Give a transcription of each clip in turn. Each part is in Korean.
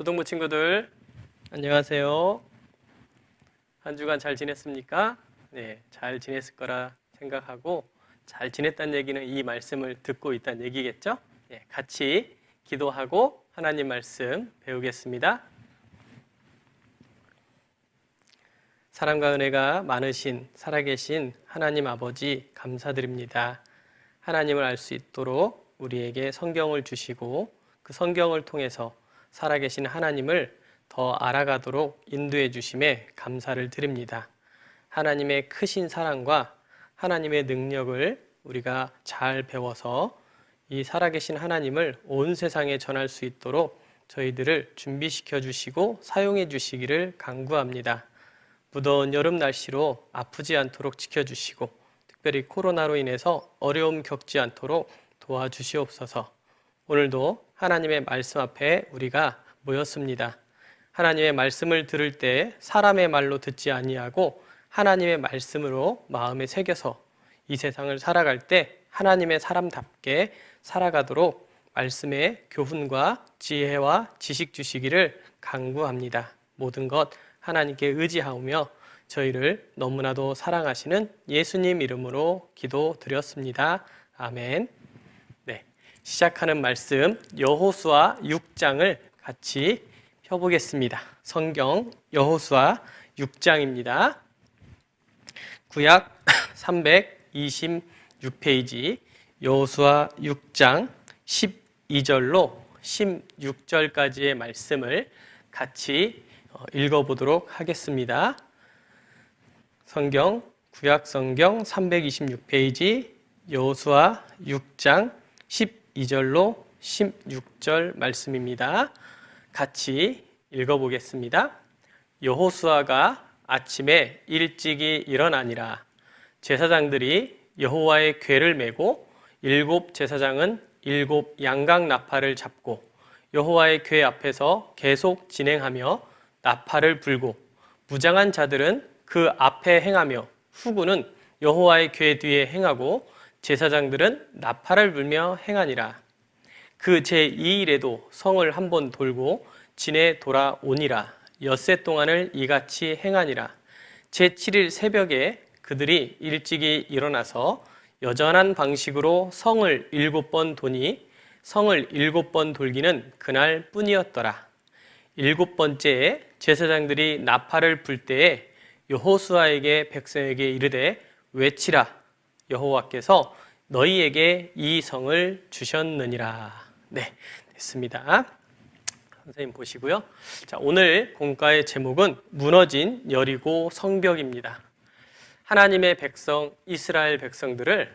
초등부 친구들 안녕하세요. 한 주간 잘 지냈습니까? 네, 잘 지냈을 거라 생각하고 잘 지냈다는 얘기는 이 말씀을 듣고 있다는 얘기겠죠? 네, 같이 기도하고 하나님 말씀 배우겠습니다. 사랑과 은혜가 많으신 살아계신 하나님 아버지 감사드립니다. 하나님을 알 수 있도록 우리에게 성경을 주시고 그 성경을 통해서 살아계신 하나님을 더 알아가도록 인도해 주심에 감사를 드립니다. 하나님의 크신 사랑과 하나님의 능력을 우리가 잘 배워서 이 살아계신 하나님을 온 세상에 전할 수 있도록 저희들을 준비시켜 주시고 사용해 주시기를 간구합니다. 무더운 여름 날씨로 아프지 않도록 지켜주시고 특별히 코로나로 인해서 어려움 겪지 않도록 도와주시옵소서. 오늘도 하나님의 말씀 앞에 우리가 모였습니다. 하나님의 말씀을 들을 때 사람의 말로 듣지 아니하고 하나님의 말씀으로 마음에 새겨서 이 세상을 살아갈 때 하나님의 사람답게 살아가도록 말씀의 교훈과 지혜와 지식 주시기를 간구합니다. 모든 것 하나님께 의지하오며 저희를 너무나도 사랑하시는 예수님 이름으로 기도드렸습니다. 아멘. 네, 시작하는 말씀 여호수아 6장을 같이 펴보겠습니다. 성경 여호수아 6장입니다. 구약 326페이지 여호수아 6장 12절로 16절까지의 말씀을 같이 읽어보도록 하겠습니다. 성경 구약 성경 326페이지 여호수아 6장 12절로 16절 말씀입니다. 같이 읽어보겠습니다. 여호수아가 아침에 일찍이 일어나니라. 제사장들이 여호와의 궤를 메고 7 제사장은 7 양각 나팔을 잡고 여호와의 궤 앞에서 계속 진행하며 나팔을 불고 무장한 자들은 그 앞에 행하며 후군은 여호와의 궤 뒤에 행하고 제사장들은 나팔을 불며 행하니라. 그 제2일에도 성을 한번 돌고 진에 돌아오니라. 엿새 동안을 이같이 행하니라. 제7일 새벽에 그들이 일찍이 일어나서 여전한 방식으로 성을 7번 도니 성을 7번 돌기는 그날 뿐이었더라. 7번째에 제사장들이 나팔을 불 때에 여호수아에게 백성에게 이르되 외치라. 여호와께서 너희에게 이 성을 주셨느니라. 네, 됐습니다. 선생님 보시고요. 자, 오늘 공과의 제목은 무너진 여리고 성벽입니다. 하나님의 백성 이스라엘 백성들을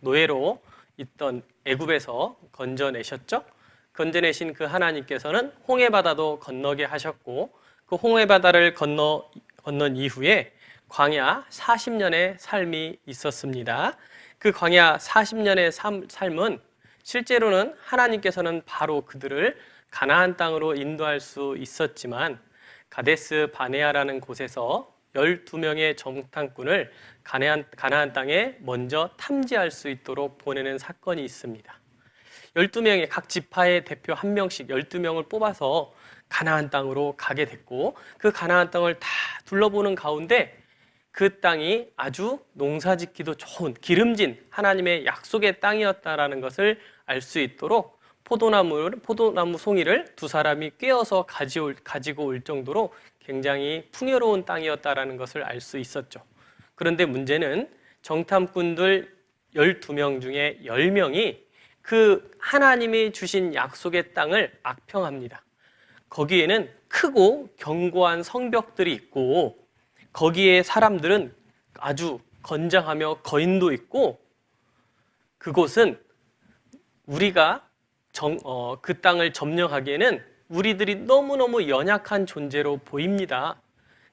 노예로 있던 애굽에서 건져내셨죠. 건져내신 그 하나님께서는 홍해바다도 건너게 하셨고 그 홍해바다를 건넌 이후에 광야 40년의 삶이 있었습니다. 그 광야 40년의 삶은 실제로는 하나님께서는 바로 그들을 가나안 땅으로 인도할 수 있었지만 가데스 바네아라는 곳에서 12명의 정탐꾼을 가나안 땅에 먼저 탐지할 수 있도록 보내는 사건이 있습니다. 12명의 각 지파의 대표 한 명씩 12명을 뽑아서 가나안 땅으로 가게 됐고 그 가나안 땅을 다 둘러보는 가운데 그 땅이 아주 농사짓기도 좋은 기름진 하나님의 약속의 땅이었다라는 것을 알 수 있도록 포도나무 송이를 두 사람이 꿰어서 가지고 올 정도로 굉장히 풍요로운 땅이었다라는 것을 알 수 있었죠. 그런데 문제는 정탐꾼들 12명 중에 10명이 그 하나님이 주신 약속의 땅을 악평합니다. 거기에는 크고 견고한 성벽들이 있고 거기에 사람들은 아주 건장하며 거인도 있고 그곳은 우리가 그 땅을 점령하기에는 우리들이 너무너무 연약한 존재로 보입니다.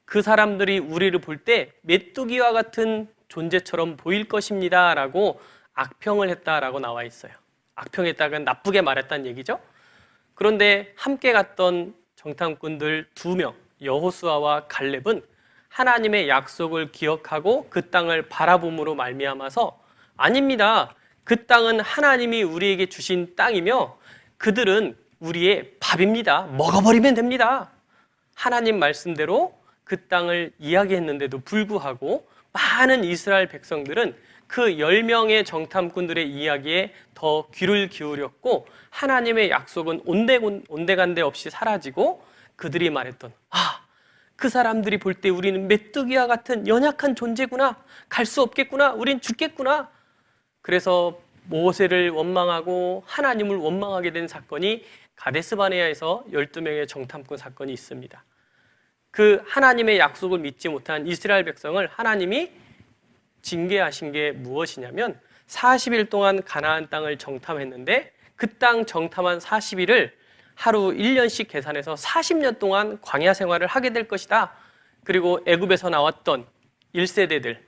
그 사람들이 우리를 볼 때 메뚜기와 같은 존재처럼 보일 것입니다 라고 악평을 했다라고 나와 있어요. 악평했다는 나쁘게 말했다는 얘기죠. 그런데 함께 갔던 정탐꾼들 2명 여호수아와 갈렙은 하나님의 약속을 기억하고 그 땅을 바라봄으로 말미암아서 아닙니다. 그 땅은 하나님이 우리에게 주신 땅이며 그들은 우리의 밥입니다. 먹어버리면 됩니다. 하나님 말씀대로 그 땅을 이야기했는데도 불구하고 많은 이스라엘 백성들은 그 10명의 정탐꾼들의 이야기에 더 귀를 기울였고 하나님의 약속은 온데간데 없이 사라지고 그들이 말했던 그 사람들이 볼 때 우리는 메뚜기와 같은 연약한 존재구나. 갈 수 없겠구나. 우린 죽겠구나. 그래서 모세를 원망하고 하나님을 원망하게 된 사건이 가데스바네아에서 12명의 정탐꾼 사건이 있습니다. 그 하나님의 약속을 믿지 못한 이스라엘 백성을 하나님이 징계하신 게 무엇이냐면 40일 동안 가나안 땅을 정탐했는데 그 땅 정탐한 40일을 하루 1년씩 계산해서 40년 동안 광야 생활을 하게 될 것이다. 그리고 애굽에서 나왔던 1세대들,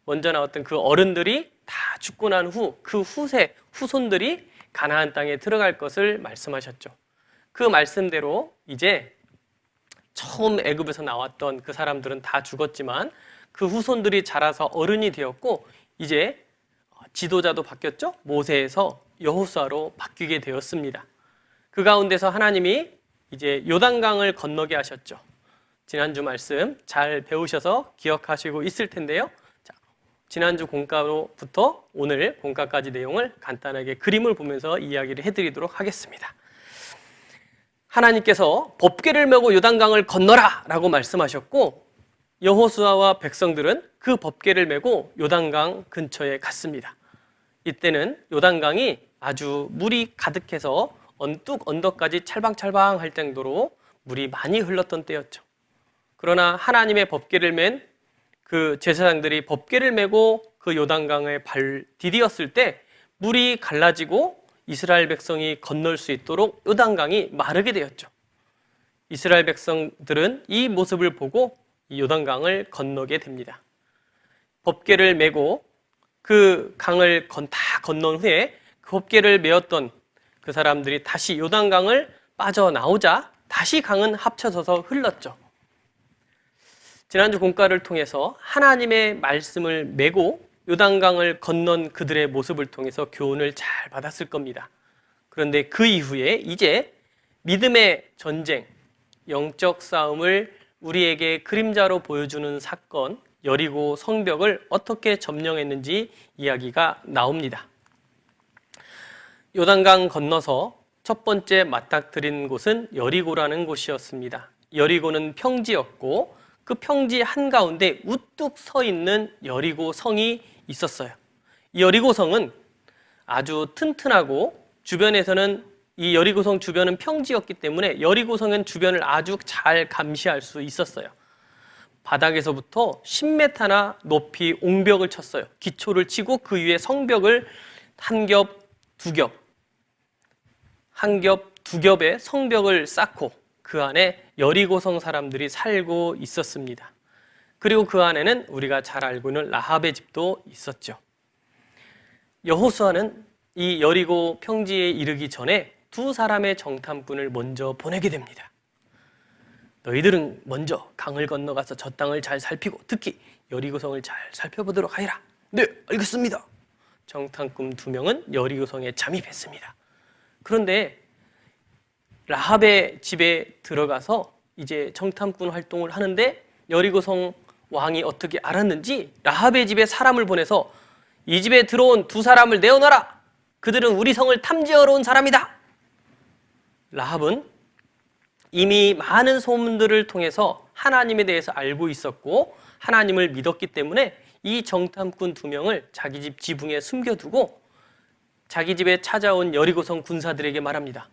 먼저 나왔던 그 어른들이 다 죽고 난 후 그 후손들이 가나안 땅에 들어갈 것을 말씀하셨죠. 그 말씀대로 이제 처음 애굽에서 나왔던 그 사람들은 다 죽었지만 그 후손들이 자라서 어른이 되었고 이제 지도자도 바뀌었죠. 모세에서 여호수아로 바뀌게 되었습니다. 그 가운데서 하나님이 이제 요단강을 건너게 하셨죠. 지난주 말씀 잘 배우셔서 기억하시고 있을 텐데요. 자, 지난주 공과로부터 오늘 공과까지 내용을 간단하게 그림을 보면서 이야기를 해드리도록 하겠습니다. 하나님께서 법궤를 메고 요단강을 건너라 라고 말씀하셨고 여호수아와 백성들은 그 법궤를 메고 요단강 근처에 갔습니다. 이때는 요단강이 아주 물이 가득해서 언덕까지 찰방찰방 할 정도로 물이 많이 흘렀던 때였죠. 그러나 하나님의 법궤를 맨 그 제사장들이 법궤를 메고 그 요단강에 발 디디었을 때 물이 갈라지고 이스라엘 백성이 건널 수 있도록 요단강이 마르게 되었죠. 이스라엘 백성들은 이 모습을 보고 이 요단강을 건너게 됩니다. 법궤를 메고 그 강을 다 건넌 후에 그 법궤를 메었던 그 사람들이 다시 요단강을 빠져나오자 다시 강은 합쳐져서 흘렀죠. 지난주 공과를 통해서 하나님의 말씀을 메고 요단강을 건넌 그들의 모습을 통해서 교훈을 잘 받았을 겁니다. 그런데 그 이후에 이제 믿음의 전쟁, 영적 싸움을 우리에게 그림자로 보여주는 사건, 여리고 성벽을 어떻게 점령했는지 이야기가 나옵니다. 요단강 건너서 첫 번째 맞닥뜨린 곳은 여리고라는 곳이었습니다. 여리고는 평지였고 그 평지 한가운데 우뚝 서 있는 여리고 성이 있었어요. 이 여리고 성은 아주 튼튼하고 주변에서는 이 여리고 성 주변은 평지였기 때문에 여리고 성은 주변을 아주 잘 감시할 수 있었어요. 바닥에서부터 10m나 높이 옹벽을 쳤어요. 기초를 치고 그 위에 성벽을 한 겹, 두 겹의 성벽을 쌓고 그 안에 여리고성 사람들이 살고 있었습니다. 그리고 그 안에는 우리가 잘 알고 있는 라합의 집도 있었죠. 여호수아는 이 여리고 평지에 이르기 전에 두 사람의 정탐꾼을 먼저 보내게 됩니다. 너희들은 먼저 강을 건너가서 저 땅을 잘 살피고 특히 여리고성을 잘 살펴보도록 하리라. 네, 알겠습니다. 정탐꾼 2명은 여리고성에 잠입했습니다. 그런데 라합의 집에 들어가서 이제 정탐꾼 활동을 하는데 여리고성 왕이 어떻게 알았는지 라합의 집에 사람을 보내서 이 집에 들어온 두 사람을 내어놔라. 그들은 우리 성을 탐지하러 온 사람이다. 라합은 이미 많은 소문들을 통해서 하나님에 대해서 알고 있었고 하나님을 믿었기 때문에 이 정탐꾼 2명을 자기 집 지붕에 숨겨두고 자기 집에 찾아온 여리고성 군사들에게 말합니다.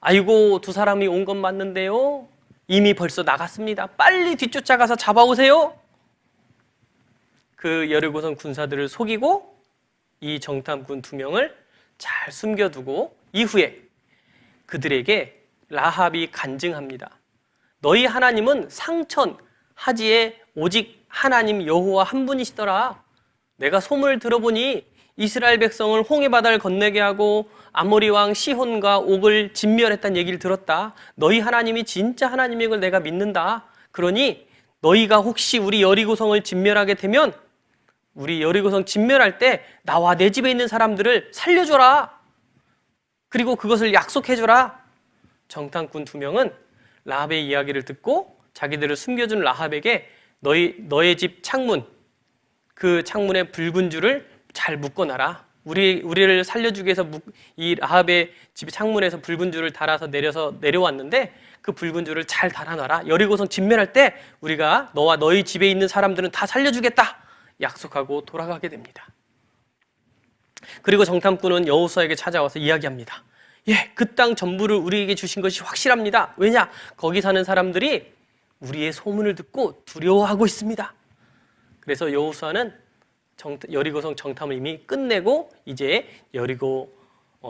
아이고, 두 사람이 온 건 맞는데요. 이미 벌써 나갔습니다. 빨리 뒤쫓아가서 잡아오세요. 그 여리고성 군사들을 속이고 이 정탐꾼 2명을 잘 숨겨두고 이후에 그들에게 라합이 간증합니다. 너희 하나님은 상천 하지에 오직 하나님 여호와 한 분이시더라. 내가 소문을 들어보니 이스라엘 백성을 홍해 바다를 건너게 하고 아모리 왕 시혼과 옥을 진멸했다는 얘기를 들었다. 너희 하나님이 진짜 하나님인 걸 내가 믿는다. 그러니 너희가 혹시 우리 여리고성을 진멸하게 되면 우리 여리고성 진멸할 때 나와 내 집에 있는 사람들을 살려줘라. 그리고 그것을 약속해줘라. 정탐꾼 2명은 라합의 이야기를 듣고 자기들을 숨겨준 라합에게 너의 집 창문, 그 창문에 붉은 줄을 잘 묶어놔라. 우리를 살려주기 위해서 이 라합의 집 창문에서 붉은 줄을 달아서 내려왔는데 그 붉은 줄을 잘 달아놔라. 여리고성 진멸할 때 우리가 너와 너희 집에 있는 사람들은 다 살려주겠다 약속하고 돌아가게 됩니다. 그리고 정탐꾼은 여호수아에게 찾아와서 이야기합니다. 예, 그 땅 전부를 우리에게 주신 것이 확실합니다. 왜냐? 거기 사는 사람들이 우리의 소문을 듣고 두려워하고 있습니다. 그래서 여호수아는 여리고성 정탐을 이미 끝내고 이제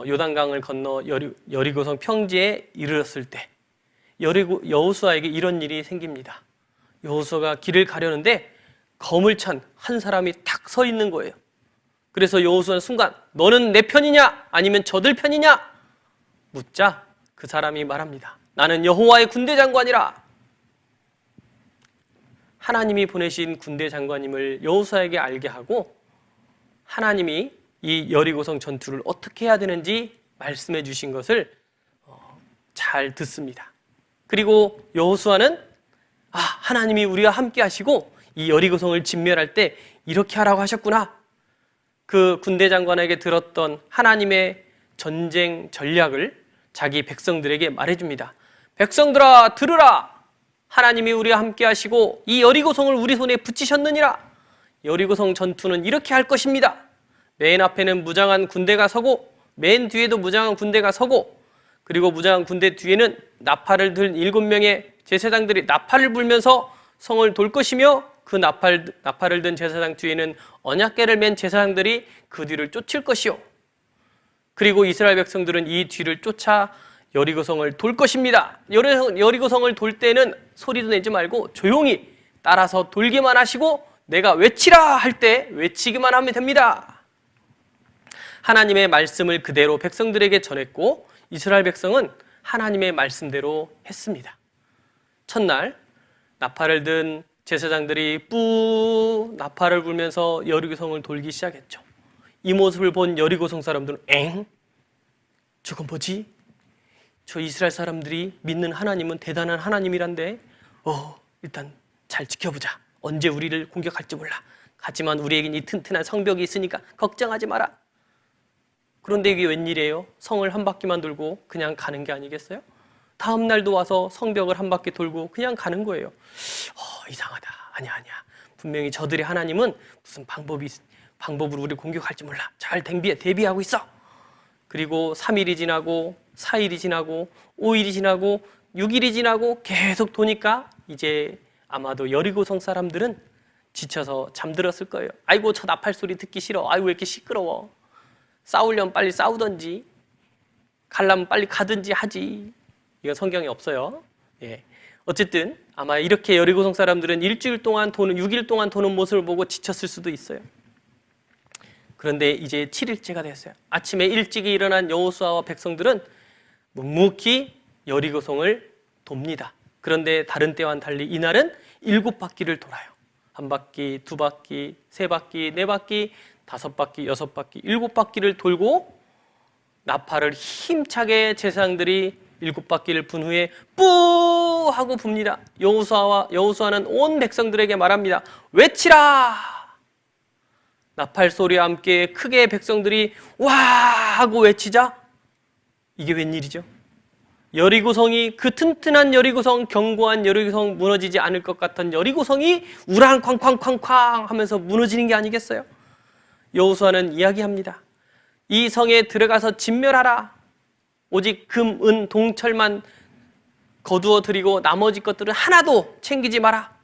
요단강을 건너 여리고성 평지에 이르렀을 때 여호수아에게 이런 일이 생깁니다. 여호수아가 길을 가려는데 검을 찬 한 사람이 탁 서 있는 거예요. 그래서 여호수아는 순간 너는 내 편이냐 아니면 저들 편이냐 묻자 그 사람이 말합니다. 나는 여호와의 군대 장관이라. 하나님이 보내신 군대 장관임을 여호수아에게 알게 하고 하나님이 이 여리고성 전투를 어떻게 해야 되는지 말씀해 주신 것을 잘 듣습니다. 그리고 여호수아는 하나님이 우리와 함께 하시고 이 여리고성을 진멸할 때 이렇게 하라고 하셨구나. 그 군대 장관에게 들었던 하나님의 전쟁 전략을 자기 백성들에게 말해줍니다. 백성들아 들으라. 하나님이 우리와 함께 하시고 이 여리고성을 우리 손에 붙이셨느니라. 여리고성 전투는 이렇게 할 것입니다. 맨 앞에는 무장한 군대가 서고 맨 뒤에도 무장한 군대가 서고 그리고 무장한 군대 뒤에는 나팔을 든 7명의 제사장들이 나팔을 불면서 성을 돌 것이며 그 나팔을 든 제사장 뒤에는 언약궤를 맨 제사장들이 그 뒤를 쫓을 것이요. 그리고 이스라엘 백성들은 이 뒤를 쫓아 여리고성을 돌 것입니다. 여리고성을 돌 때는 소리도 내지 말고 조용히 따라서 돌기만 하시고 내가 외치라 할 때 외치기만 하면 됩니다. 하나님의 말씀을 그대로 백성들에게 전했고 이스라엘 백성은 하나님의 말씀대로 했습니다. 첫날 나팔을 든 제사장들이 나팔을 불면서 여리고성을 돌기 시작했죠. 이 모습을 본 여리고성 사람들은 저건 뭐지? 저 이스라엘 사람들이 믿는 하나님은 대단한 하나님이란데 일단 잘 지켜보자. 언제 우리를 공격할지 몰라. 하지만 우리에겐 이 튼튼한 성벽이 있으니까 걱정하지 마라. 그런데 이게 웬일이에요? 성을 한 바퀴만 돌고 그냥 가는 게 아니겠어요? 다음 날도 와서 성벽을 한 바퀴 돌고 그냥 가는 거예요. 이상하다. 아니야. 분명히 저들의 하나님은 무슨 방법으로 우리를 공격할지 몰라. 잘 대비하고 있어. 그리고 3일이 지나고 4일이 지나고 5일이 지나고 6일이 지나고 계속 도니까 이제 아마도 여리고성 사람들은 지쳐서 잠들었을 거예요. 아이고 저 나팔 소리 듣기 싫어. 아이고 왜 이렇게 시끄러워. 싸우려면 빨리 싸우던지 가려면 빨리 가든지 하지. 이건 성경에 없어요. 어쨌든 아마 이렇게 여리고성 사람들은 일주일 동안 도는 6일 동안 도는 모습을 보고 지쳤을 수도 있어요. 그런데 이제 7일째가 됐어요. 아침에 일찍이 일어난 여호수아와 백성들은 묵묵히 여리고성을 돕니다. 그런데 다른 때와는 달리 이날은 7바퀴를 돌아요. 1바퀴, 2바퀴, 3바퀴, 4바퀴, 5바퀴, 6바퀴, 7바퀴를 돌고 나팔을 힘차게 제사장들이 7바퀴를 분 후에 뿌 하고 붑니다. 여호수아는 온 백성들에게 말합니다. 외치라. 나팔 소리와 함께 크게 백성들이 와 하고 외치자 이게 웬일이죠? 여리고성이 그 튼튼한 여리고성, 견고한 여리고성, 무너지지 않을 것 같은 여리고성이 우랑쾅쾅쾅쾅 하면서 무너지는 게 아니겠어요? 여호수아는 이야기합니다. 이 성에 들어가서 진멸하라. 오직 금, 은, 동철만 거두어 드리고 나머지 것들은 하나도 챙기지 마라.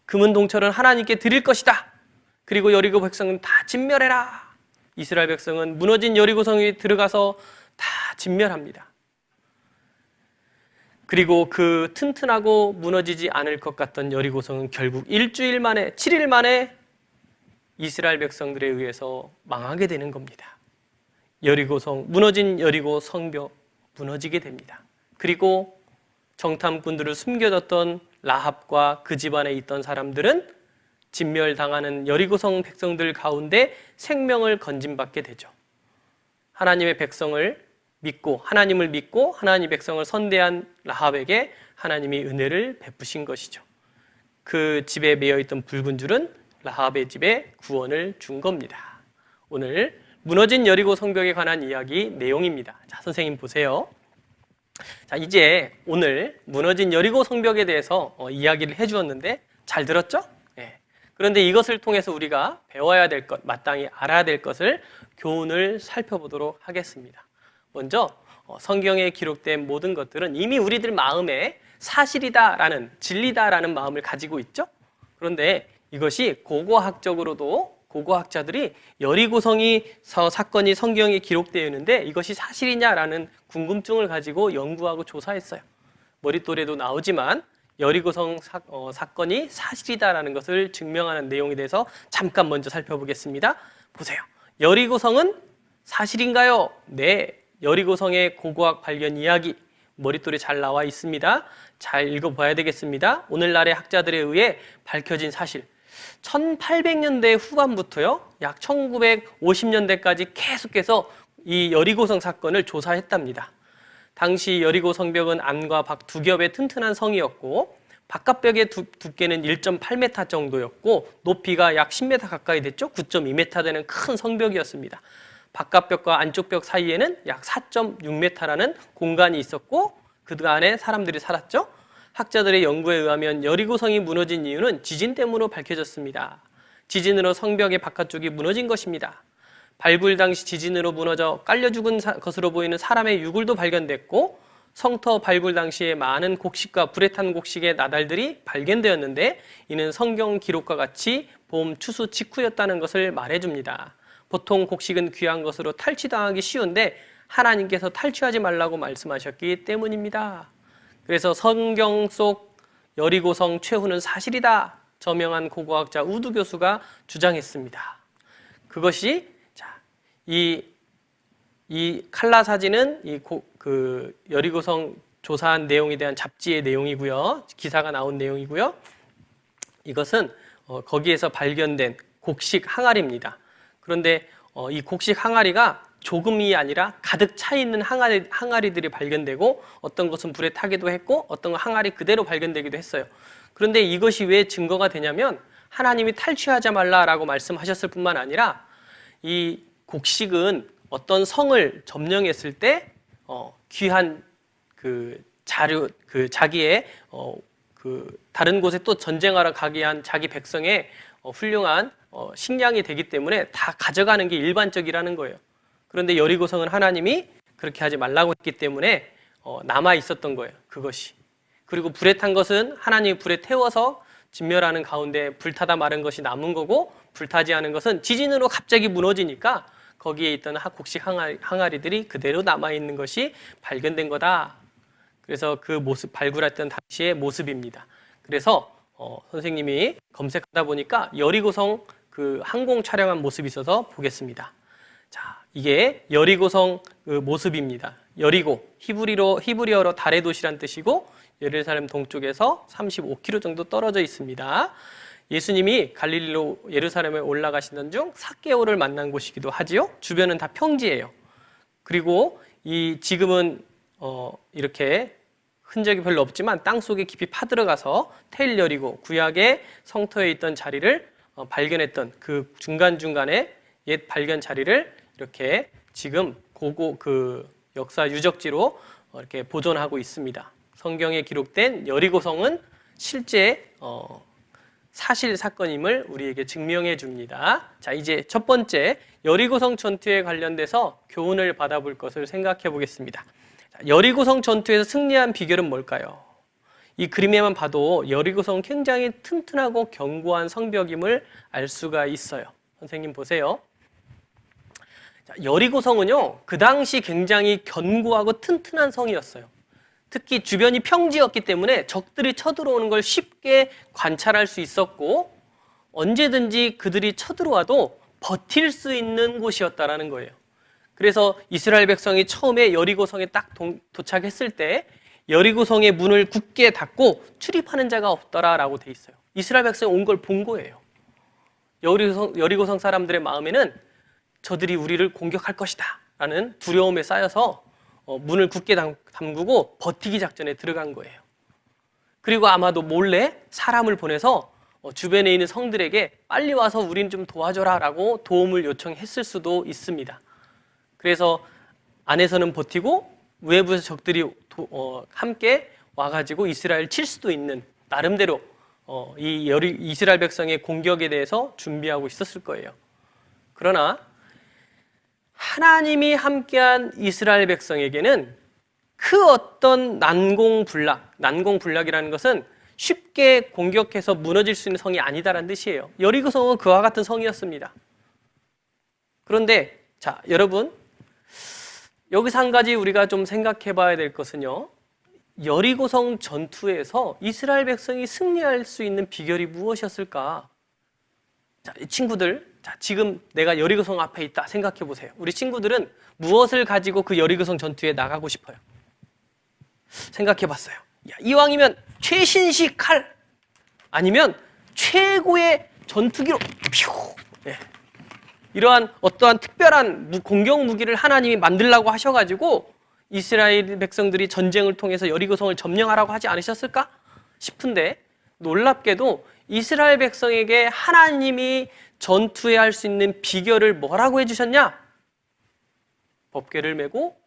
금은 동철은 하나님께 드릴 것이다. 그리고 여리고 백성은 다 진멸해라. 이스라엘 백성은 무너진 여리고성에 들어가서 다 진멸합니다. 그리고 그 튼튼하고 무너지지 않을 것 같던 여리고성은 결국 일주일 만에 7일 만에 이스라엘 백성들에 의해서 망하게 되는 겁니다. 무너진 여리고 성벽 무너지게 됩니다. 그리고 정탐꾼들을 숨겨졌던 라합과 그 집안에 있던 사람들은 진멸당하는 여리고성 백성들 가운데 생명을 건진받게 되죠. 하나님의 백성을 믿고 하나님을 믿고 하나님 백성을 선대한 라합에게 하나님이 은혜를 베푸신 것이죠. 그 집에 매여 있던 붉은 줄은 라합의 집에 구원을 준 겁니다. 오늘 무너진 여리고 성벽에 관한 이야기 내용입니다. 자, 선생님 보세요. 자, 이제 오늘 무너진 여리고 성벽에 대해서 이야기를 해주었는데 잘 들었죠? 네. 그런데 이것을 통해서 우리가 배워야 될 것, 마땅히 알아야 될 것을 교훈을 살펴보도록 하겠습니다. 먼저 성경에 기록된 모든 것들은 이미 우리들 마음에 사실이다라는, 진리다라는 마음을 가지고 있죠. 그런데 이것이 고고학자들이 여리고성이 사건이 성경에 기록되어 있는데 이것이 사실이냐라는 궁금증을 가지고 연구하고 조사했어요. 머릿돌에도 나오지만 여리고성 사건이 사실이다라는 것을 증명하는 내용에 대해서 잠깐 먼저 살펴보겠습니다. 보세요. 여리고성은 사실인가요? 네. 여리고성의 고고학 발견 이야기 머릿돌에 잘 나와 있습니다. 잘 읽어봐야 되겠습니다. 오늘날의 학자들에 의해 밝혀진 사실, 1800년대 후반부터요, 약 1950년대까지 계속해서 이 여리고성 사건을 조사했답니다. 당시 여리고 성벽은 안과 밖 두 겹의 튼튼한 성이었고 바깥벽의 두께는 1.8m 정도였고 높이가 약 10m 가까이 됐죠. 9.2m 되는 큰 성벽이었습니다. 바깥벽과 안쪽 벽 사이에는 약 4.6m라는 공간이 있었고 그 안에 사람들이 살았죠. 학자들의 연구에 의하면 여리고성이 무너진 이유는 지진 때문으로 밝혀졌습니다. 지진으로 성벽의 바깥쪽이 무너진 것입니다. 발굴 당시 지진으로 무너져 깔려 죽은 것으로 보이는 사람의 유골도 발견됐고 성터 발굴 당시에 많은 곡식과 불에 탄 곡식의 나달들이 발견되었는데 이는 성경 기록과 같이 봄 추수 직후였다는 것을 말해줍니다. 보통 곡식은 귀한 것으로 탈취당하기 쉬운데 하나님께서 탈취하지 말라고 말씀하셨기 때문입니다. 그래서 성경 속 여리고성 최후는 사실이다. 저명한 고고학자 우두 교수가 주장했습니다. 그것이 이 칼라 사진은 그 여리고성 조사한 내용에 대한 잡지의 내용이고요. 기사가 나온 내용이고요. 이것은 거기에서 발견된 곡식 항아리입니다. 그런데 이 곡식 항아리가 조금이 아니라 가득 차 있는 항아리들이 발견되고 어떤 것은 불에 타기도 했고 어떤 건 항아리 그대로 발견되기도 했어요. 그런데 이것이 왜 증거가 되냐면 하나님이 탈취하지 말라라고 말씀하셨을 뿐만 아니라 이 곡식은 어떤 성을 점령했을 때 귀한 그 자료, 그 자기의 그 다른 곳에 또 전쟁하러 가기 위한 자기 백성의 훌륭한 식량이 되기 때문에 다 가져가는 게 일반적이라는 거예요. 그런데 여리고성은 하나님이 그렇게 하지 말라고 했기 때문에 남아 있었던 거예요. 그것이. 그리고 불에 탄 것은 하나님이 불에 태워서 진멸하는 가운데 불타다 마른 것이 남은 거고 불타지 않은 것은 지진으로 갑자기 무너지니까 거기에 있던 곡식 항아리들이 그대로 남아있는 것이 발견된 거다. 그래서 그 모습, 발굴했던 당시의 모습입니다. 그래서 선생님이 검색하다 보니까 여리고성 그 항공 촬영한 모습이 있어서 보겠습니다. 자, 이게 여리고성 그 모습입니다. 여리고, 히브리어로 달의 도시란 뜻이고 예루살렘 동쪽에서 35km 정도 떨어져 있습니다. 예수님이 갈릴리로 예루살렘에 올라가시던 중 삭개오를 만난 곳이기도 하지요. 주변은 다 평지예요. 그리고 지금은 이렇게 흔적이 별로 없지만 땅속에 깊이 파들어가서 텔 여리고 구약의 성터에 있던 자리를 발견했던 그 중간중간에 옛 발견 자리를 이렇게 지금 그 역사 유적지로 이렇게 보존하고 있습니다. 성경에 기록된 여리고성은 실제 사실 사건임을 우리에게 증명해 줍니다. 자, 이제 첫 번째 여리고성 전투에 관련돼서 교훈을 받아볼 것을 생각해 보겠습니다. 여리고성 전투에서 승리한 비결은 뭘까요? 이 그림에만 봐도 여리고성 굉장히 튼튼하고 견고한 성벽임을 알 수가 있어요. 선생님 보세요. 자, 여리고성은요, 그 당시 굉장히 견고하고 튼튼한 성이었어요. 특히 주변이 평지였기 때문에 적들이 쳐들어오는 걸 쉽게 관찰할 수 있었고 언제든지 그들이 쳐들어와도 버틸 수 있는 곳이었다라는 거예요. 그래서 이스라엘 백성이 처음에 여리고성에 딱 도착했을 때 여리고성의 문을 굳게 닫고 출입하는 자가 없더라라고 돼 있어요. 이스라엘 백성이 온 걸 본 거예요. 여리고성 사람들의 마음에는 저들이 우리를 공격할 것이다 라는 두려움에 쌓여서 문을 굳게 잠그고 버티기 작전에 들어간 거예요. 그리고 아마도 몰래 사람을 보내서 주변에 있는 성들에게 빨리 와서 우린 좀 도와줘라 라고 도움을 요청했을 수도 있습니다. 그래서 안에서는 버티고 외부에서 적들이 함께 와가지고 이스라엘을 칠 수도 있는 나름대로 이스라엘 백성의 공격에 대해서 준비하고 있었을 거예요. 그러나 하나님이 함께한 이스라엘 백성에게는 그 어떤 난공불락이라는 것은 쉽게 공격해서 무너질 수 있는 성이 아니다라는 뜻이에요. 여리고 성은 그와 같은 성이었습니다. 그런데 자, 여러분, 여기서 한 가지 우리가 좀 생각해 봐야 될 것은요, 여리고성 전투에서 이스라엘 백성이 승리할 수 있는 비결이 무엇이었을까? 자, 이 친구들, 자, 지금 내가 여리고성 앞에 있다 생각해 보세요. 우리 친구들은 무엇을 가지고 그 여리고성 전투에 나가고 싶어요? 생각해 봤어요. 야, 이왕이면 최신식 칼, 아니면 최고의 전투기로 퓨! 네. 이러한 어떠한 특별한 공격 무기를 하나님이 만들라고 하셔가지고 이스라엘 백성들이 전쟁을 통해서 여리고성을 점령하라고 하지 않으셨을까 싶은데, 놀랍게도 이스라엘 백성에게 하나님이 전투에 할 수 있는 비결을 뭐라고 해주셨냐? 법궤를 메고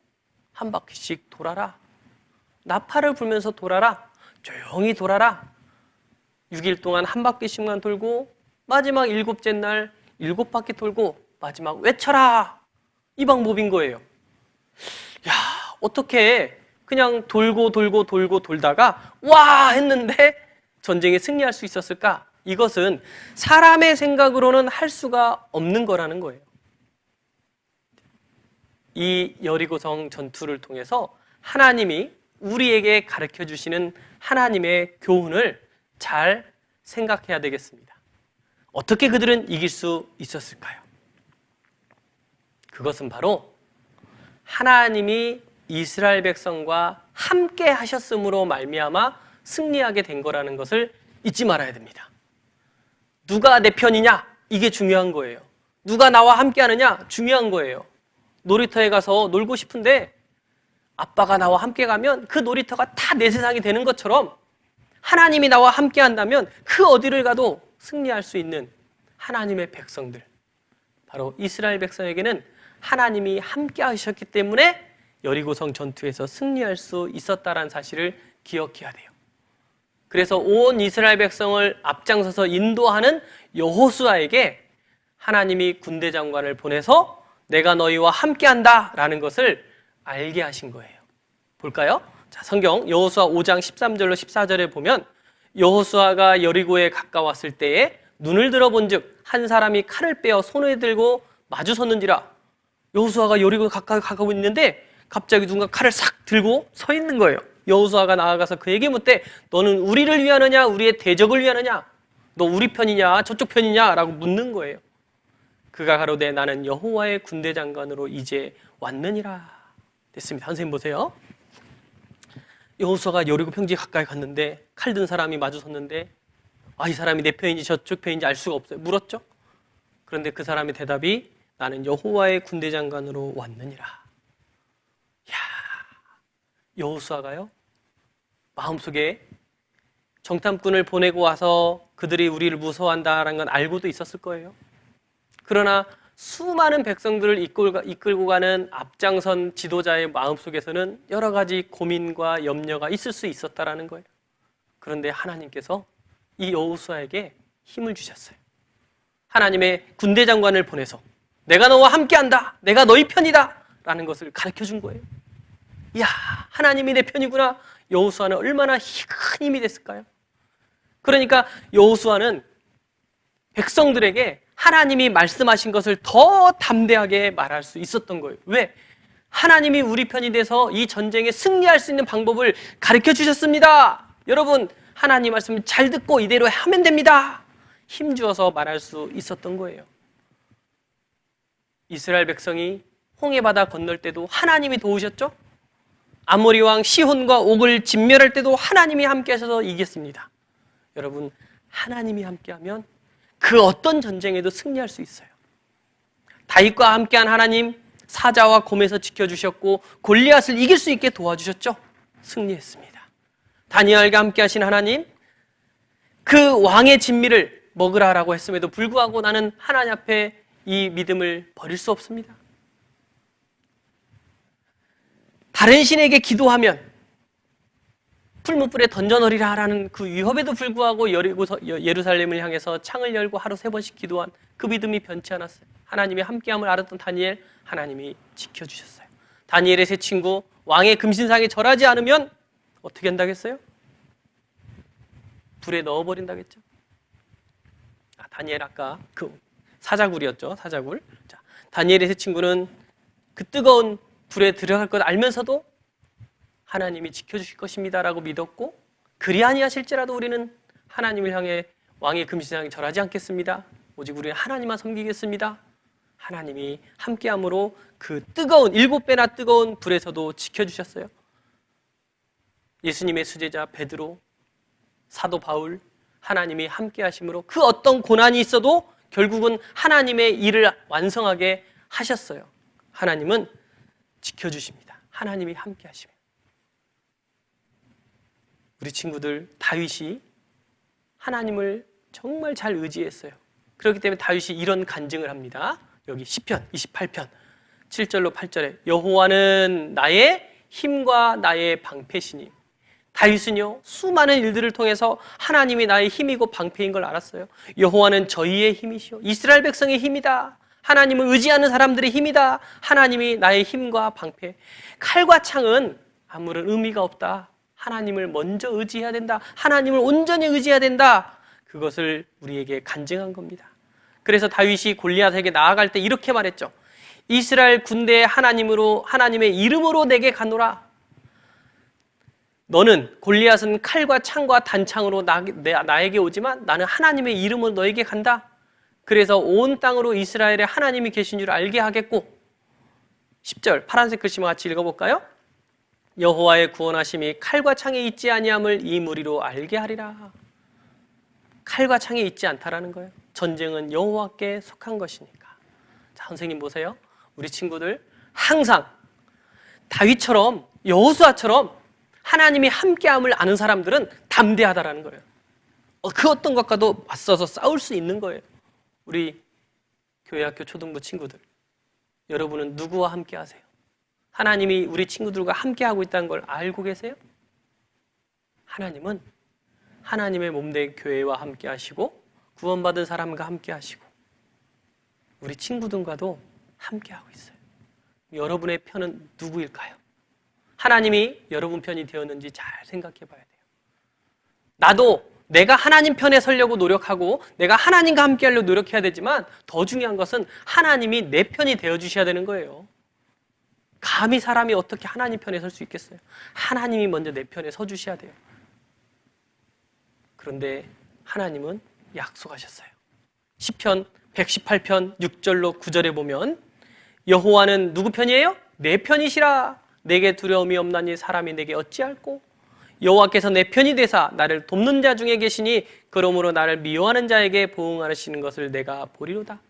한 바퀴씩 돌아라. 나팔을 불면서 돌아라. 조용히 돌아라. 6일 동안 한 바퀴씩만 돌고 마지막 7째 날 7바퀴 돌고 마지막 외쳐라. 이 방법인 거예요. 야, 어떻게 그냥 돌고 돌다가 와 했는데 전쟁에 승리할 수 있었을까? 이것은 사람의 생각으로는 할 수가 없는 거라는 거예요. 이 여리고성 전투를 통해서 하나님이 우리에게 가르쳐 주시는 하나님의 교훈을 잘 생각해야 되겠습니다. 어떻게 그들은 이길 수 있었을까요? 그것은 바로 하나님이 이스라엘 백성과 함께 하셨음으로 말미암아 승리하게 된 거라는 것을 잊지 말아야 됩니다. 누가 내 편이냐? 이게 중요한 거예요. 누가 나와 함께 하느냐? 중요한 거예요. 놀이터에 가서 놀고 싶은데 아빠가 나와 함께 가면 그 놀이터가 다 내 세상이 되는 것처럼 하나님이 나와 함께 한다면 그 어디를 가도 승리할 수 있는 하나님의 백성들, 바로 이스라엘 백성에게는 하나님이 함께 하셨기 때문에 여리고성 전투에서 승리할 수 있었다는 사실을 기억해야 돼요. 그래서 온 이스라엘 백성을 앞장서서 인도하는 여호수아에게 하나님이 군대 장관을 보내서 내가 너희와 함께한다 라는 것을 알게 하신 거예요. 볼까요? 자, 성경 여호수아 5장 13절로 14절에 보면 여호수아가 여리고에 가까웠을 때에 눈을 들어본 즉 한 사람이 칼을 빼어 손에 들고 마주섰는지라. 여호수아가 여리고에 가까이 가고 있는데 갑자기 누군가 칼을 싹 들고 서 있는 거예요. 여호수아가 나아가서 그에게 묻되 너는 우리를 위하느냐 우리의 대적을 위하느냐? 너 우리 편이냐 저쪽 편이냐? 라고 묻는 거예요. 그가 가로되 나는 여호와의 군대 장관으로 이제 왔느니라 됐습니다. 선생님 보세요. 여호수아가 여리고 평지에 가까이 갔는데 칼 든 사람이 마주섰는데 이 사람이 내 편인지 저쪽 편인지 알 수가 없어요. 물었죠. 그런데 그 사람의 대답이 나는 여호와의 군대 장관으로 왔느니라. 야, 여호수아가요 마음속에 정탐꾼을 보내고 와서 그들이 우리를 무서워한다라는 건 알고도 있었을 거예요. 그러나 수많은 백성들을 이끌고 가는 앞장선 지도자의 마음속에서는 여러 가지 고민과 염려가 있을 수 있었다라는 거예요. 그런데 하나님께서 이 여호수아에게 힘을 주셨어요. 하나님의 군대 장관을 보내서 내가 너와 함께한다, 내가 너희 편이다 라는 것을 가르쳐 준 거예요. 이야, 하나님이 내 편이구나. 여호수아는 얼마나 큰 힘이 됐을까요? 그러니까 여호수아는 백성들에게 하나님이 말씀하신 것을 더 담대하게 말할 수 있었던 거예요. 왜? 하나님이 우리 편이 돼서 이 전쟁에 승리할 수 있는 방법을 가르쳐 주셨습니다. 여러분, 하나님 말씀을 잘 듣고 이대로 하면 됩니다. 힘주어서 말할 수 있었던 거예요. 이스라엘 백성이 홍해바다 건널 때도 하나님이 도우셨죠? 아모리 왕 시혼과 옥을 진멸할 때도 하나님이 함께 하셔서 이겼습니다. 여러분, 하나님이 함께하면 그 어떤 전쟁에도 승리할 수 있어요. 다윗과 함께한 하나님, 사자와 곰에서 지켜주셨고 골리앗을 이길 수 있게 도와주셨죠. 승리했습니다. 다니엘과 함께 하신 하나님, 그 왕의 진미를 먹으라라고 했음에도 불구하고 나는 하나님 앞에 이 믿음을 버릴 수 없습니다. 다른 신에게 기도하면 풀무불에 던져넣으리라라는 그 위협에도 불구하고 예루살렘을 향해서 창을 열고 하루 3번씩 기도한 그 믿음이 변치 않았어요. 하나님이 함께함을 알았던 다니엘, 하나님이 지켜주셨어요. 다니엘의 세 친구, 왕의 금신상에 절하지 않으면 어떻게 한다겠어요? 불에 넣어버린다겠죠. 다니엘 아까 그 사자굴이었죠. 사자굴. 자, 다니엘의 세 친구는 그 뜨거운 불에 들어갈 것 알면서도 하나님이 지켜주실 것입니다라고 믿었고, 그리 아니하실지라도 우리는 하나님을 향해 왕의 금신상에 절하지 않겠습니다. 오직 우리는 하나님만 섬기겠습니다. 하나님이 함께함으로 그 뜨거운 7배나 뜨거운 불에서도 지켜주셨어요. 예수님의 수제자 베드로, 사도 바울, 하나님이 함께하심으로 그 어떤 고난이 있어도 결국은 하나님의 일을 완성하게 하셨어요. 하나님은 지켜주십니다. 하나님이 함께하십니다. 우리 친구들 다윗이 하나님을 정말 잘 의지했어요. 그렇기 때문에 다윗이 이런 간증을 합니다. 여기 시편 28편 7절로 8절에 여호와는 나의 힘과 나의 방패시니. 다윗은요, 수많은 일들을 통해서 하나님이 나의 힘이고 방패인 걸 알았어요. 여호와는 저희의 힘이시오. 이스라엘 백성의 힘이다. 하나님을 의지하는 사람들의 힘이다. 하나님이 나의 힘과 방패. 칼과 창은 아무런 의미가 없다. 하나님을 먼저 의지해야 된다. 하나님을 온전히 의지해야 된다. 그것을 우리에게 간증한 겁니다. 그래서 다윗이 골리앗에게 나아갈 때 이렇게 말했죠. 이스라엘 군대의 하나님의 이름으로 내게 가노라. 너는 골리앗은 칼과 창과 단창으로 나에게 오지만 나는 하나님의 이름으로 너에게 간다. 그래서 온 땅으로 이스라엘에 하나님이 계신 줄 알게 하겠고, 10절 파란색 글씨만 같이 읽어볼까요? 여호와의 구원하심이 칼과 창에 있지 아니함을 이 무리로 알게 하리라. 칼과 창에 있지 않다라는 거예요. 전쟁은 여호와께 속한 것이니까. 자, 선생님 보세요. 우리 친구들 항상 다윗처럼 여호수아처럼 하나님이 함께함을 아는 사람들은 담대하다라는 거예요. 그 어떤 것과도 맞서서 싸울 수 있는 거예요. 우리 교회학교 초등부 친구들, 여러분은 누구와 함께 하세요? 하나님이 우리 친구들과 함께 하고 있다는 걸 알고 계세요? 하나님은 하나님의 몸된 교회와 함께 하시고 구원받은 사람과 함께 하시고 우리 친구들과도 함께 하고 있어요. 여러분의 편은 누구일까요? 하나님이 여러분 편이 되었는지 잘 생각해 봐야 돼요. 나도 내가 하나님 편에 서려고 노력하고 내가 하나님과 함께 하려고 노력해야 되지만 더 중요한 것은 하나님이 내 편이 되어주셔야 되는 거예요. 감히 사람이 어떻게 하나님 편에 설 수 있겠어요? 하나님이 먼저 내 편에 서주셔야 돼요. 그런데 하나님은 약속하셨어요. 시편 118편 6절로 9절에 보면 여호와는 누구 편이에요? 내 편이시라. 내게 두려움이 없나니 사람이 내게 어찌할꼬? 여호와께서 내 편이 되사 나를 돕는 자 중에 계시니 그러므로 나를 미워하는 자에게 보응하시는 것을 내가 보리로다.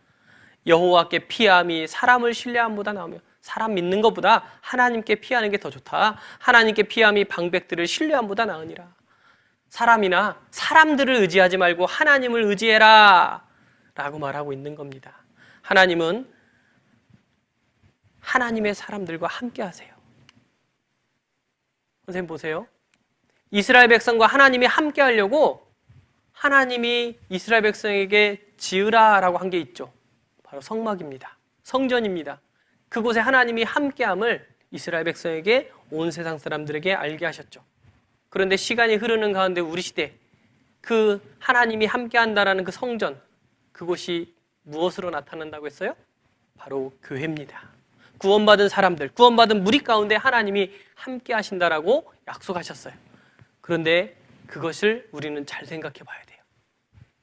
여호와께 피함이 사람을 신뢰함보다 나으며, 사람 믿는 것보다 하나님께 피하는 게 더 좋다. 하나님께 피함이 방백들을 신뢰함보다 나으니라. 사람이나 사람들을 의지하지 말고 하나님을 의지해라 라고 말하고 있는 겁니다. 하나님은 하나님의 사람들과 함께 하세요. 선생님 보세요. 이스라엘 백성과 하나님이 함께 하려고 하나님이 이스라엘 백성에게 지으라 라고 한 게 있죠. 바로 성막입니다. 성전입니다. 그곳에 하나님이 함께함을 이스라엘 백성에게 온 세상 사람들에게 알게 하셨죠. 그런데 시간이 흐르는 가운데 우리 시대 그 하나님이 함께한다라는 그 성전, 그곳이 무엇으로 나타난다고 했어요? 바로 교회입니다. 구원받은 사람들, 구원받은 무리 가운데 하나님이 함께 하신다라고 약속하셨어요. 그런데 그것을 우리는 잘 생각해 봐야 돼요.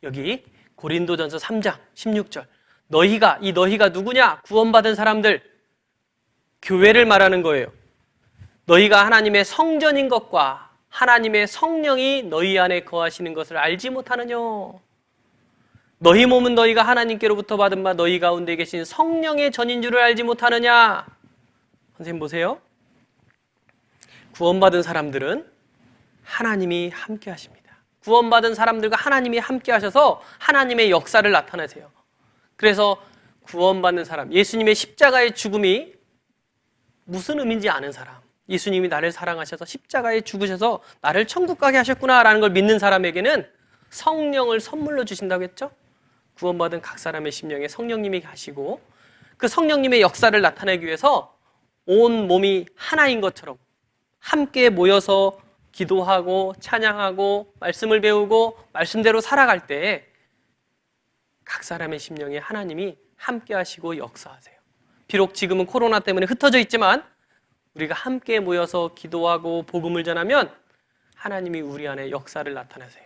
여기 고린도전서 3장 16절, 너희가 누구냐? 구원받은 사람들, 교회를 말하는 거예요. 너희가 하나님의 성전인 것과 하나님의 성령이 너희 안에 거하시는 것을 알지 못하느냐? 너희 몸은 너희가 하나님께로부터 받은 바 너희 가운데 계신 성령의 전인 줄을 알지 못하느냐? 선생님 보세요. 구원받은 사람들은 하나님이 함께 하십니다. 구원받은 사람들과 하나님이 함께 하셔서 하나님의 역사를 나타내세요. 그래서 구원받는 사람, 예수님의 십자가의 죽음이 무슨 의미인지 아는 사람, 예수님이 나를 사랑하셔서 십자가에 죽으셔서 나를 천국 가게 하셨구나라는 걸 믿는 사람에게는 성령을 선물로 주신다고 했죠? 구원받은 각 사람의 심령에 성령님이 가시고 그 성령님의 역사를 나타내기 위해서 온 몸이 하나인 것처럼 함께 모여서 기도하고 찬양하고 말씀을 배우고 말씀대로 살아갈 때 각 사람의 심령에 하나님이 함께 하시고 역사하세요. 비록 지금은 코로나 때문에 흩어져 있지만 우리가 함께 모여서 기도하고 복음을 전하면 하나님이 우리 안에 역사를 나타내세요.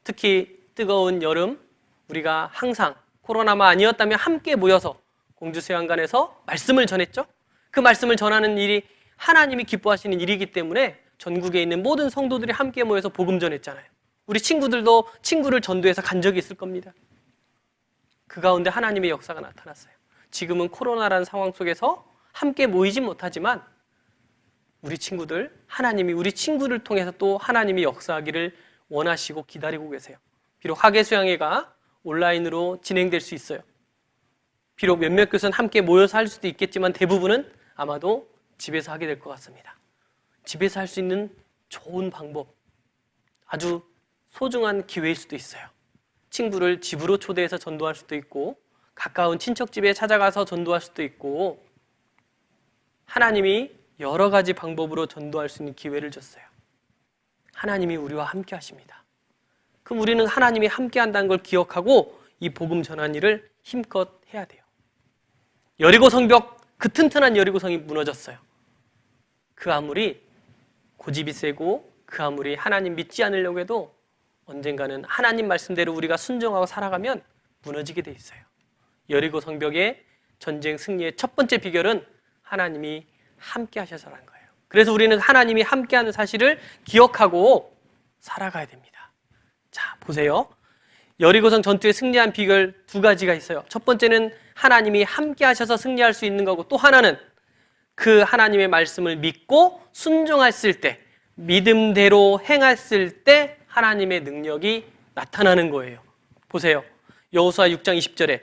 특히 뜨거운 여름 우리가 항상 코로나만 아니었다면 함께 모여서 공주수양관에서 말씀을 전했죠. 그 말씀을 전하는 일이 하나님이 기뻐하시는 일이기 때문에 전국에 있는 모든 성도들이 함께 모여서 복음 전했잖아요. 우리 친구들도 친구를 전도해서 간 적이 있을 겁니다. 그 가운데 하나님의 역사가 나타났어요. 지금은 코로나라는 상황 속에서 함께 모이진 못하지만 우리 친구들, 하나님이 우리 친구를 통해서 또 하나님이 역사하기를 원하시고 기다리고 계세요. 비록 학예수양회가 온라인으로 진행될 수 있어요. 비록 몇몇 교회는 함께 모여서 할 수도 있겠지만 대부분은 아마도 집에서 하게 될 것 같습니다. 집에서 할 수 있는 좋은 방법, 아주 소중한 기회일 수도 있어요. 친구를 집으로 초대해서 전도할 수도 있고 가까운 친척집에 찾아가서 전도할 수도 있고 하나님이 여러 가지 방법으로 전도할 수 있는 기회를 줬어요. 하나님이 우리와 함께 하십니다. 그럼 우리는 하나님이 함께 한다는 걸 기억하고 이 복음 전한 일을 힘껏 해야 돼요. 여리고 성벽, 그 튼튼한 여리고 성이 무너졌어요. 그 아무리 고집이 세고 그 아무리 하나님 믿지 않으려고 해도 언젠가는 하나님 말씀대로 우리가 순종하고 살아가면 무너지게 돼 있어요. 여리고 성벽의 전쟁 승리의 첫 번째 비결은 하나님이 함께 하셔서라는 거예요. 그래서 우리는 하나님이 함께하는 사실을 기억하고 살아가야 됩니다. 자, 보세요. 여리고성 전투에 승리한 비결 두 가지가 있어요. 첫 번째는 하나님이 함께 하셔서 승리할 수 있는 거고, 또 하나는 그 하나님의 말씀을 믿고 순종했을 때, 믿음대로 행했을 때 하나님의 능력이 나타나는 거예요. 보세요. 여호수아 6장 20절에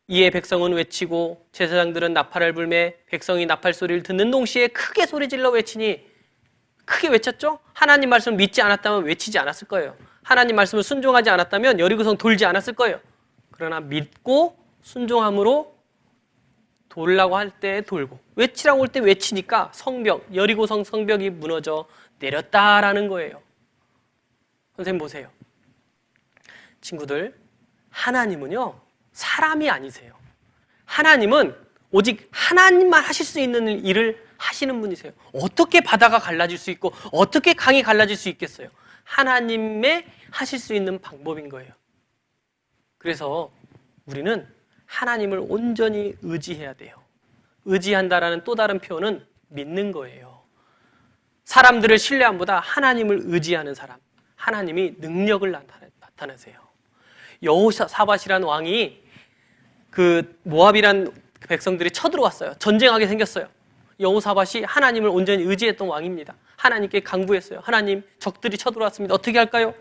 이에 백성은 외치고 제사장들은 나팔을 불매 백성이 나팔 소리를 듣는 동시에 크게 소리질러 외치니, 크게 외쳤죠? 하나님 말씀을 믿지 않았다면 외치지 않았을 거예요. 하나님 말씀을 순종하지 않았다면 여리고성 돌지 않았을 거예요. 그러나 믿고 순종함으로 돌라고 할 때 돌고 외치라고 할 때 외치니까 성벽, 여리고성 성벽이 무너져 내렸다라는 거예요. 선생님 보세요. 친구들, 하나님은요 사람이 아니세요. 하나님은 오직 하나님만 하실 수 있는 일을 하시는 분이세요. 어떻게 바다가 갈라질 수 있고 어떻게 강이 갈라질 수 있겠어요? 하나님의 하실 수 있는 방법인 거예요. 그래서 우리는 하나님을 온전히 의지해야 돼요. 의지한다라는 또 다른 표현은 믿는 거예요. 사람들을 신뢰함보다 하나님을 의지하는 사람, 하나님이 능력을 나타내세요. 여호사밧이라는 왕이 그 모압이란 백성들이 쳐들어왔어요. 전쟁하게 생겼어요. 여호사밧이 하나님을 온전히 의지했던 왕입니다. 하나님께 간구했어요. 하나님, 적들이 쳐들어왔습니다. 어떻게 할까요?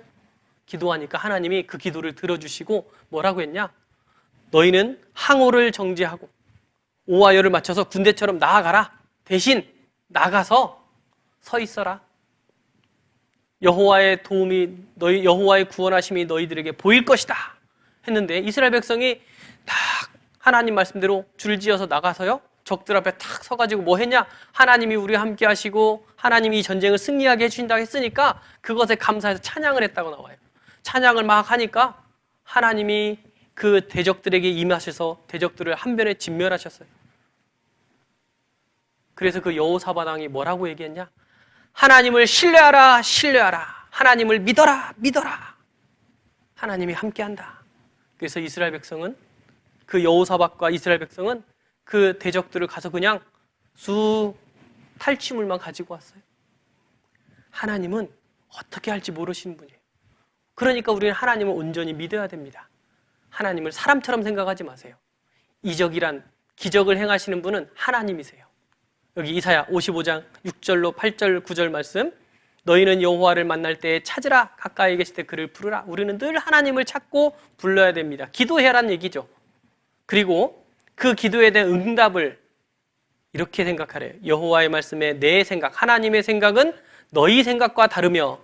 기도하니까 하나님이 그 기도를 들어주시고 뭐라고 했냐? 너희는 항오를 정지하고 오와열을 맞춰서 군대처럼 나아가라. 대신 나가서 서 있어라. 여호와의 도움이 여호와의 구원하심이 너희들에게 보일 것이다 했는데, 이스라엘 백성이 딱 하나님 말씀대로 줄지어서 나가서요 적들 앞에 탁 서가지고 뭐 했냐? 하나님이 우리와 함께 하시고 하나님이 이 전쟁을 승리하게 해주신다고 했으니까 그것에 감사해서 찬양을 했다고 나와요. 찬양을 막 하니까 하나님이 그 대적들에게 임하셔서 대적들을 한 번에 진멸하셨어요. 그래서 그 여호사밧 왕이 뭐라고 얘기했냐? 하나님을 신뢰하라, 신뢰하라. 하나님을 믿어라, 믿어라. 하나님이 함께한다. 그래서 이스라엘 백성은, 그 여호사밧과 이스라엘 백성은 그 대적들을 가서 그냥 탈취물만 가지고 왔어요. 하나님은 어떻게 할지 모르시는 분이에요. 그러니까 우리는 하나님을 온전히 믿어야 됩니다. 하나님을 사람처럼 생각하지 마세요. 이적이란 기적을 행하시는 분은 하나님이세요. 여기 이사야 55장 6절로 8절 9절 말씀, 너희는 여호와를 만날 때에 찾으라, 가까이 계실 때 그를 부르라. 우리는 늘 하나님을 찾고 불러야 됩니다. 기도해라는 얘기죠. 그리고 그 기도에 대한 응답을 이렇게 생각하래요. 여호와의 말씀에 내 생각, 하나님의 생각은 너희 생각과 다르며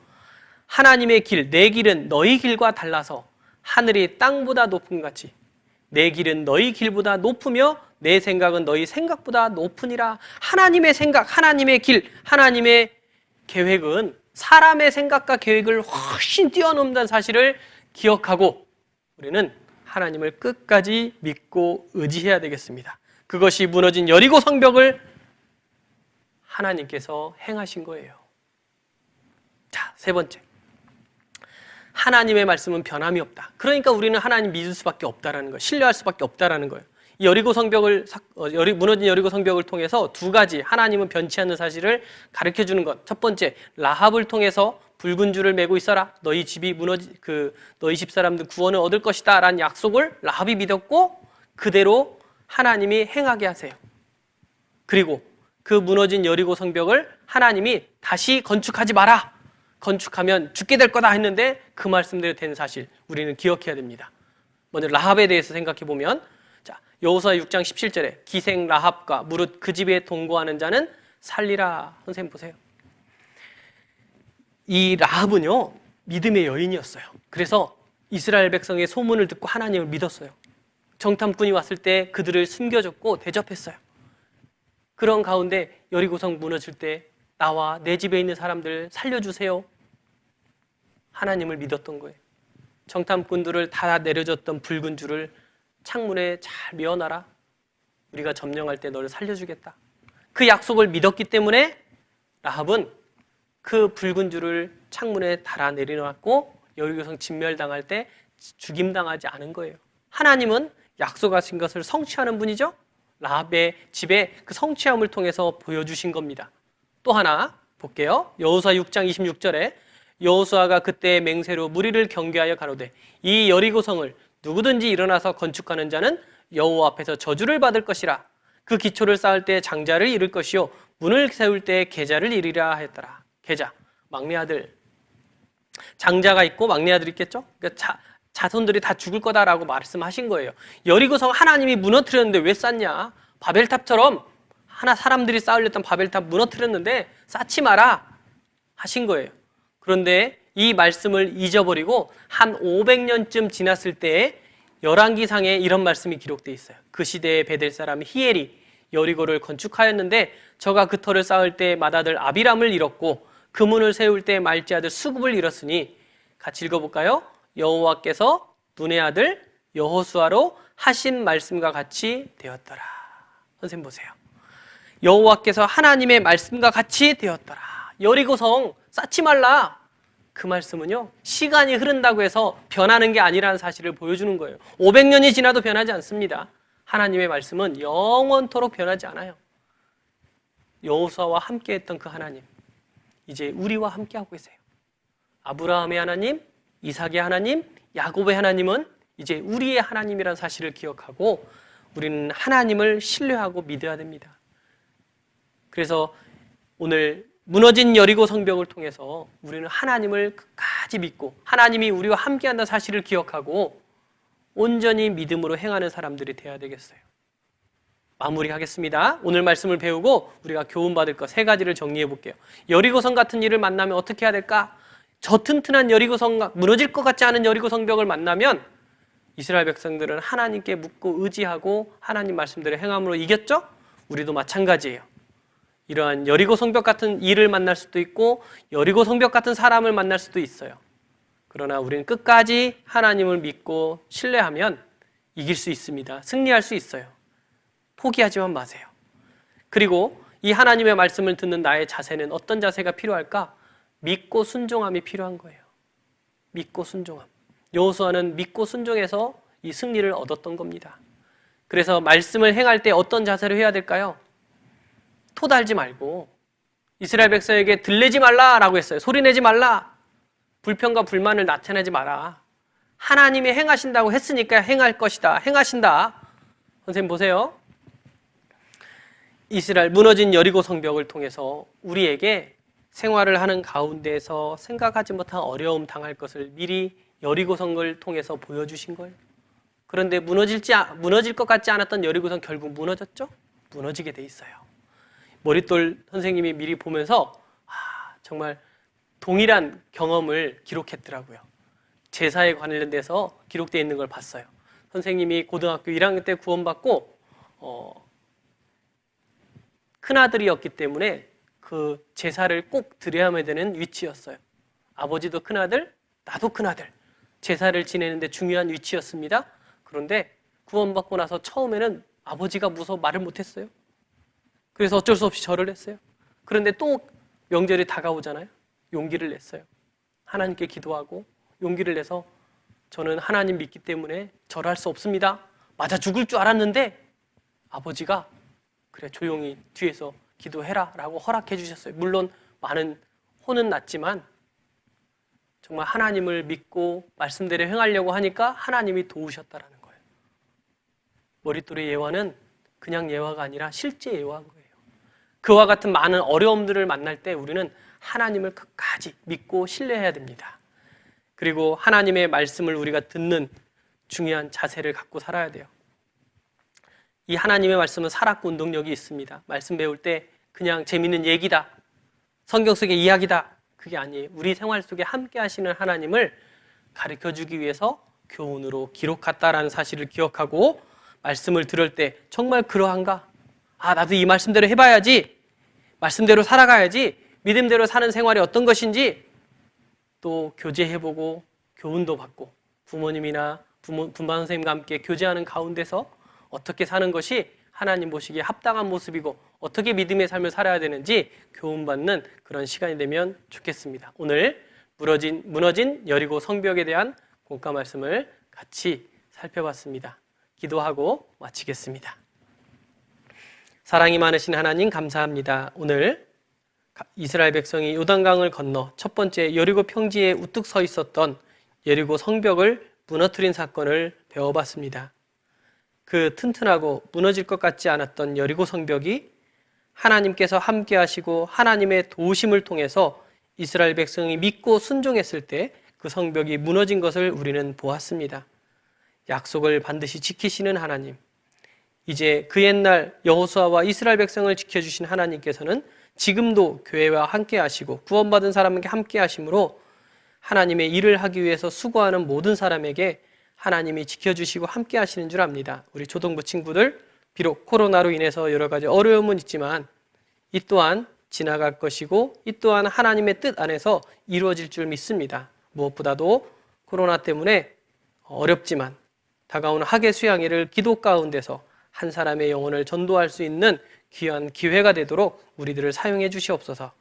하나님의 길, 내 길은 너희 길과 달라서 하늘이 땅보다 높은 같이 내 길은 너희 길보다 높으며 내 생각은 너희 생각보다 높으니라. 하나님의 생각, 하나님의 길, 하나님의 계획은 사람의 생각과 계획을 훨씬 뛰어넘는 사실을 기억하고 우리는 하나님을 끝까지 믿고 의지해야 되겠습니다. 그것이 무너진 여리고 성벽을 하나님께서 행하신 거예요. 자, 세 번째. 하나님의 말씀은 변함이 없다. 그러니까 우리는 하나님 믿을 수밖에 없다라는 거예요. 신뢰할 수밖에 없다라는 거예요. 이 무너진 여리고 성벽을 통해서 두 가지 하나님은 변치 않는 사실을 가르쳐 주는 것. 첫 번째, 라합을 통해서 붉은 줄을 메고 있어라. 너희 집이 너희 집 사람들 구원을 얻을 것이다라는 약속을 라합이 믿었고 그대로 하나님이 행하게 하세요. 그리고 그 무너진 여리고 성벽을 하나님이 다시 건축하지 마라. 건축하면 죽게 될 거다 했는데 그 말씀대로 된 사실 우리는 기억해야 됩니다. 먼저 라합에 대해서 생각해 보면, 자, 여호수아 6장 17절에 기생 라합과 무릇 그 집에 동거하는 자는 살리라. 선생님 보세요. 이 라합은요 믿음의 여인이었어요. 그래서 이스라엘 백성의 소문을 듣고 하나님을 믿었어요. 정탐꾼이 왔을 때 그들을 숨겨줬고 대접했어요. 그런 가운데 여리고성 무너질 때 나와 내 집에 있는 사람들 살려주세요. 하나님을 믿었던 거예요. 정탐꾼들을 다 내려줬던 붉은 줄을 창문에 잘 메어놔라. 우리가 점령할 때 너를 살려주겠다. 그 약속을 믿었기 때문에 라합은 그 붉은 줄을 창문에 달아 내려놨고 여리고성 진멸당할 때 죽임당하지 않은 거예요. 하나님은 약속하신 것을 성취하는 분이죠. 라합의 집에 그 성취함을 통해서 보여주신 겁니다. 또 하나 볼게요. 여호수아 6장 26절에 여호수아가 그때의 맹세로 무리를 경계하여 가로되 이 여리고성을 누구든지 일어나서 건축하는 자는 여호와 앞에서 저주를 받을 것이라. 그 기초를 쌓을 때 장자를 잃을 것이요 문을 세울 때 계자를 잃으리라 하였더라. 계자, 막내 아들. 장자가 있고 막내 아들이 있겠죠? 그러니까 자손들이 다 죽을 거다라고 말씀하신 거예요. 여리고성 하나님이 무너뜨렸는데 왜 쌓냐? 바벨탑처럼 사람들이 쌓으려던 바벨탑 무너뜨렸는데 쌓지 마라 하신 거예요. 그런데 이 말씀을 잊어버리고 한 500년쯤 지났을 때에 열왕기상에 이런 말씀이 기록되어 있어요. 그 시대의 베델 사람 히엘이 여리고를 건축하였는데 저가 그 터를 쌓을 때 맏아들 아비람을 잃었고 그 문을 세울 때 말지 아들 수굽을 잃었으니, 같이 읽어볼까요? 여호와께서 눈의 아들 여호수아로 하신 말씀과 같이 되었더라. 선생님 보세요. 여호와께서 하나님의 말씀과 같이 되었더라. 여리고성 쌓지 말라. 그 말씀은요 시간이 흐른다고 해서 변하는 게 아니라는 사실을 보여주는 거예요. 500년이 지나도 변하지 않습니다. 하나님의 말씀은 영원토록 변하지 않아요. 여호수아와 함께했던 그 하나님 이제 우리와 함께하고 계세요. 아브라함의 하나님, 이삭의 하나님, 야곱의 하나님은 이제 우리의 하나님이라는 사실을 기억하고 우리는 하나님을 신뢰하고 믿어야 됩니다. 그래서 오늘 무너진 여리고 성벽을 통해서 우리는 하나님을 끝까지 믿고 하나님이 우리와 함께한다는 사실을 기억하고 온전히 믿음으로 행하는 사람들이 되어야 되겠어요. 마무리하겠습니다. 오늘 말씀을 배우고 우리가 교훈받을 것 3가지를 정리해 볼게요. 여리고성 같은 일을 만나면 어떻게 해야 될까? 저 튼튼한 여리고성, 무너질 것 같지 않은 여리고 성벽을 만나면 이스라엘 백성들은 하나님께 묻고 의지하고 하나님 말씀대로 행함으로 이겼죠? 우리도 마찬가지예요. 이러한 여리고 성벽 같은 일을 만날 수도 있고 여리고 성벽 같은 사람을 만날 수도 있어요. 그러나 우리는 끝까지 하나님을 믿고 신뢰하면 이길 수 있습니다. 승리할 수 있어요. 포기하지만 마세요. 그리고 이 하나님의 말씀을 듣는 나의 자세는 어떤 자세가 필요할까? 믿고 순종함이 필요한 거예요. 믿고 순종함. 여호수아는 믿고 순종해서 이 승리를 얻었던 겁니다. 그래서 말씀을 행할 때 어떤 자세를 해야 될까요? 토달지 말고 이스라엘 백성에게 들내지 말라라고 했어요. 소리내지 말라. 불평과 불만을 나타내지 마라. 하나님이 행하신다고 했으니까 행할 것이다. 행하신다. 선생님 보세요. 이스라엘 무너진 여리고 성벽을 통해서 우리에게 생활을 하는 가운데에서 생각하지 못한 어려움 당할 것을 미리 여리고성을 통해서 보여주신 거예요. 그런데 무너질 것 같지 않았던 여리고성 결국 무너졌죠? 무너지게 돼 있어요. 머릿돌 선생님이 미리 보면서 정말 동일한 경험을 기록했더라고요. 제사에 관련돼서 기록되어 있는 걸 봤어요. 선생님이 고등학교 1학년 때 구원받고 큰아들이었기 때문에 그 제사를 꼭 드려야 되는 위치였어요. 아버지도 큰아들, 나도 큰아들. 제사를 지내는데 중요한 위치였습니다. 그런데 구원받고 나서 처음에는 아버지가 무서워 말을 못했어요. 그래서 어쩔 수 없이 절을 했어요. 그런데 또 명절이 다가오잖아요. 용기를 냈어요. 하나님께 기도하고 용기를 내서 저는 하나님 믿기 때문에 절할 수 없습니다. 맞아 죽을 줄 알았는데 아버지가 그래 조용히 뒤에서 기도해라 라고 허락해 주셨어요. 물론 많은 혼은 났지만 정말 하나님을 믿고 말씀대로 행하려고 하니까 하나님이 도우셨다라는 거예요. 머릿돌의 예화는 그냥 예화가 아니라 실제 예화인 거예요. 그와 같은 많은 어려움들을 만날 때 우리는 하나님을 끝까지 믿고 신뢰해야 됩니다. 그리고 하나님의 말씀을 우리가 듣는 중요한 자세를 갖고 살아야 돼요. 이 하나님의 말씀은 살았고 운동력이 있습니다. 말씀 배울 때 그냥 재밌는 얘기다, 성경 속의 이야기다, 그게 아니에요. 우리 생활 속에 함께 하시는 하나님을 가르쳐주기 위해서 교훈으로 기록했다라는 사실을 기억하고 말씀을 들을 때 정말 그러한가? 나도 이 말씀대로 해봐야지, 말씀대로 살아가야지, 믿음대로 사는 생활이 어떤 것인지 또 교제해보고 교훈도 받고 부모님이나 분반 선생님과 함께 교제하는 가운데서 어떻게 사는 것이 하나님 보시기에 합당한 모습이고 어떻게 믿음의 삶을 살아야 되는지 교훈받는 그런 시간이 되면 좋겠습니다. 오늘 무너진 여리고 성벽에 대한 공과 말씀을 같이 살펴봤습니다. 기도하고 마치겠습니다. 사랑이 많으신 하나님 감사합니다. 오늘 이스라엘 백성이 요단강을 건너 첫 번째 여리고 평지에 우뚝 서 있었던 여리고 성벽을 무너뜨린 사건을 배워봤습니다. 그 튼튼하고 무너질 것 같지 않았던 여리고 성벽이 하나님께서 함께 하시고 하나님의 도우심을 통해서 이스라엘 백성이 믿고 순종했을 때 그 성벽이 무너진 것을 우리는 보았습니다. 약속을 반드시 지키시는 하나님, 이제 그 옛날 여호수아와 이스라엘 백성을 지켜주신 하나님께서는 지금도 교회와 함께 하시고 구원받은 사람에게 함께 하심으로 하나님의 일을 하기 위해서 수고하는 모든 사람에게 하나님이 지켜주시고 함께 하시는 줄 압니다. 우리 초등부 친구들 비록 코로나로 인해서 여러 가지 어려움은 있지만 이 또한 지나갈 것이고 이 또한 하나님의 뜻 안에서 이루어질 줄 믿습니다. 무엇보다도 코로나 때문에 어렵지만 다가오는 학예 수양회를 기도 가운데서 한 사람의 영혼을 전도할 수 있는 귀한 기회가 되도록 우리들을 사용해 주시옵소서.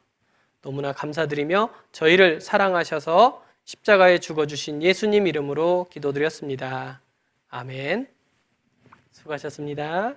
너무나 감사드리며 저희를 사랑하셔서 십자가에 죽어주신 예수님 이름으로 기도드렸습니다. 아멘. 수고하셨습니다.